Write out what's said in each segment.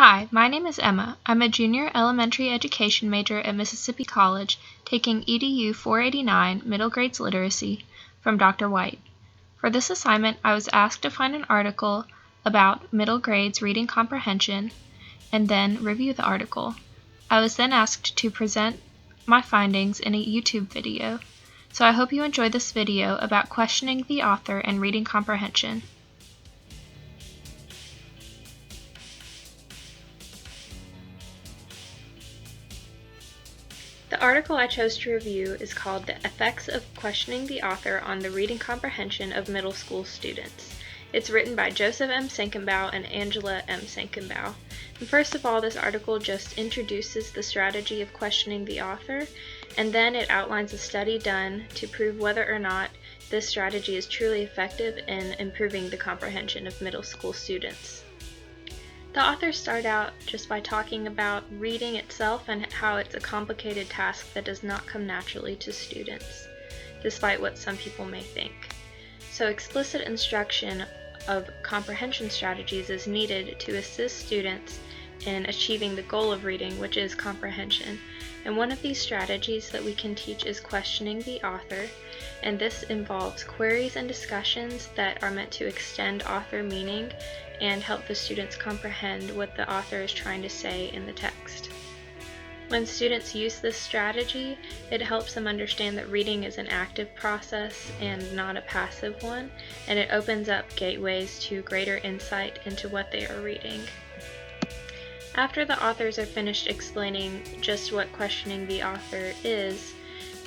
Hi, my name is Emma. I'm a junior elementary education major at Mississippi College, taking EDU 489 Middle Grades Literacy from Dr. White. For this assignment, I was asked to find an article about middle grades reading comprehension and then review the article. I was then asked to present my findings in a YouTube video. So I hope you enjoy this video about questioning the author and reading comprehension. The article I chose to review is called The Effects of Questioning the Author on the Reading Comprehension of Middle School Students. It's written by Joseph M. Sankenbaugh and Angela M. Sankenbaugh. And first of all, this article just introduces the strategy of questioning the author, and then it outlines a study done to prove whether or not this strategy is truly effective in improving the comprehension of middle school students. The authors start out just by talking about reading itself and how it's a complicated task that does not come naturally to students, despite what some people may think. So explicit instruction of comprehension strategies is needed to assist students in achieving the goal of reading, which is comprehension. And one of these strategies that we can teach is questioning the author, and this involves queries and discussions that are meant to extend author meaning and help the students comprehend what the author is trying to say in the text. When students use this strategy, it helps them understand that reading is an active process and not a passive one, and it opens up gateways to greater insight into what they are reading. After the authors are finished explaining just what questioning the author is,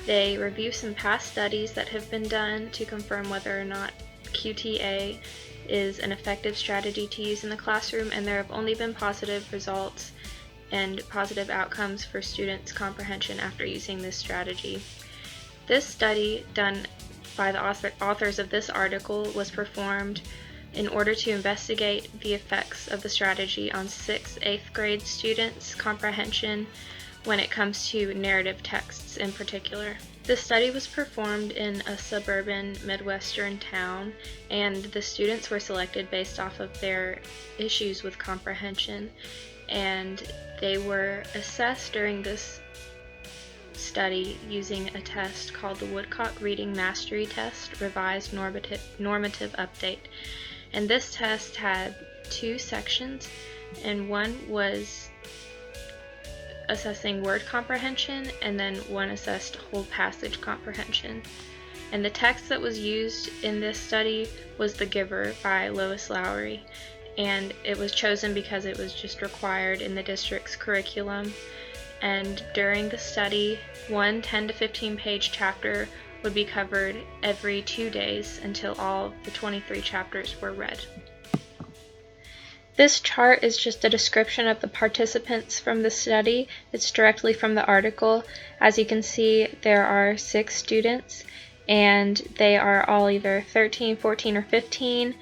they review some past studies that have been done to confirm whether or not QTA is an effective strategy to use in the classroom, and there have only been positive results and positive outcomes for students' comprehension after using this strategy. This study done by the authors of this article was performed in order to investigate the effects of the strategy on 6th, 8th grade students' comprehension when it comes to narrative texts in particular. The study was performed in a suburban Midwestern town, and the students were selected based off of their issues with comprehension, and they were assessed during this study using a test called the Woodcock Reading Mastery Test Revised Normative Update. And this test had 2 sections, and one was assessing word comprehension, and then one assessed whole passage comprehension. And the text that was used in this study was The Giver by Lois Lowry, and it was chosen because it was just required in the district's curriculum. And during the study, one 10 to 15 page chapter would be covered every 2 days until all the 23 chapters were read. This chart is just a description of the participants from the study. It's directly from the article. As you can see, there are 6 students, and they are all either 13, 14, or 15,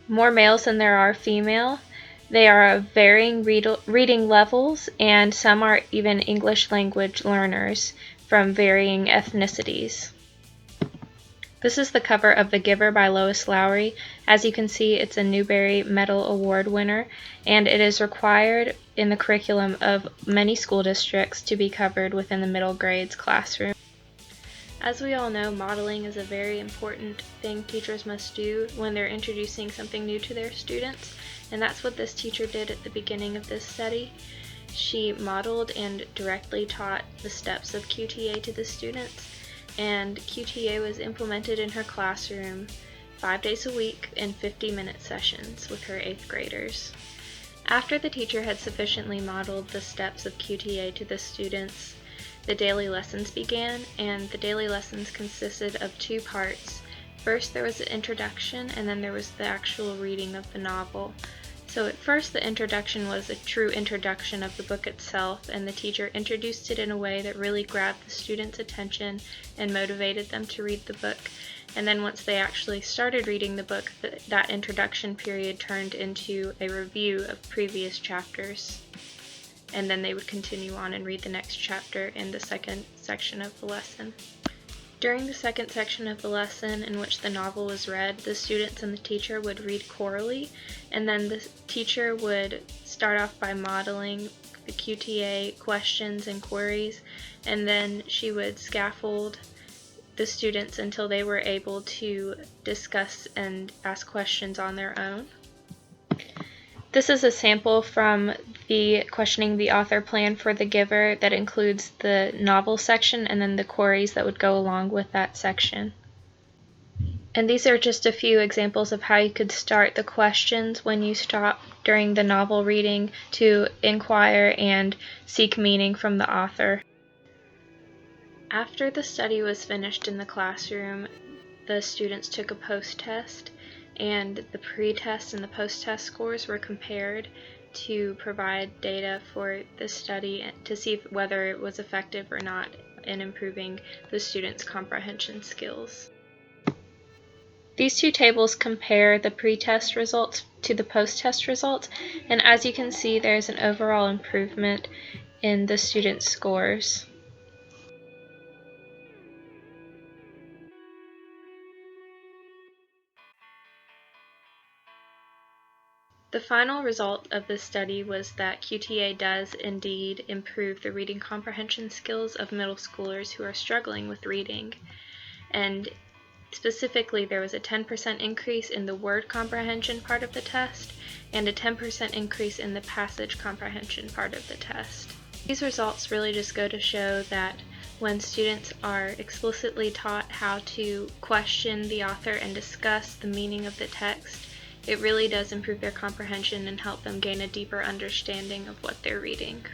more males than there are female. They are of varying reading levels, and some are even English language learners from varying ethnicities. This is the cover of The Giver by Lois Lowry. As you can see, it's a Newbery Medal Award winner, and it is required in the curriculum of many school districts to be covered within the middle grades classroom. As we all know, modeling is a very important thing teachers must do when they're introducing something new to their students, and that's what this teacher did at the beginning of this study. She modeled and directly taught the steps of QTA to the students, and QTA was implemented in her classroom 5 days a week in 50-minute sessions with her 8th graders. After the teacher had sufficiently modeled the steps of QTA to the students, the daily lessons began, and the daily lessons consisted of 2 parts. First, there was the introduction, and then there was the actual reading of the novel. So at first, the introduction was a true introduction of the book itself, and the teacher introduced it in a way that really grabbed the students' attention and motivated them to read the book. And then once they actually started reading the book, that introduction period turned into a review of previous chapters. And then they would continue on and read the next chapter in the second section of the lesson. During the second section of the lesson, in which the novel was read, the students and the teacher would read chorally, and then the teacher would start off by modeling the QTA questions and queries, and then she would scaffold the students until they were able to discuss and ask questions on their own. This is a sample from the Questioning the Author plan for the giver that includes the novel section and then the queries that would go along with that section. And these are just a few examples of how you could start the questions when you stop during the novel reading to inquire and seek meaning from the author. After the study was finished in the classroom, the students took a post-test, and the pre-test and the post-test scores were compared to provide data for the study to see whether it was effective or not in improving the students' comprehension skills. These two tables compare the pre-test results to the post-test results, and as you can see, there's an overall improvement in the students' scores. The final result of this study was that QTA does indeed improve the reading comprehension skills of middle schoolers who are struggling with reading, and specifically there was a 10% increase in the word comprehension part of the test and a 10% increase in the passage comprehension part of the test. These results really just go to show that when students are explicitly taught how to question the author and discuss the meaning of the text, it really does improve their comprehension and help them gain a deeper understanding of what they're reading.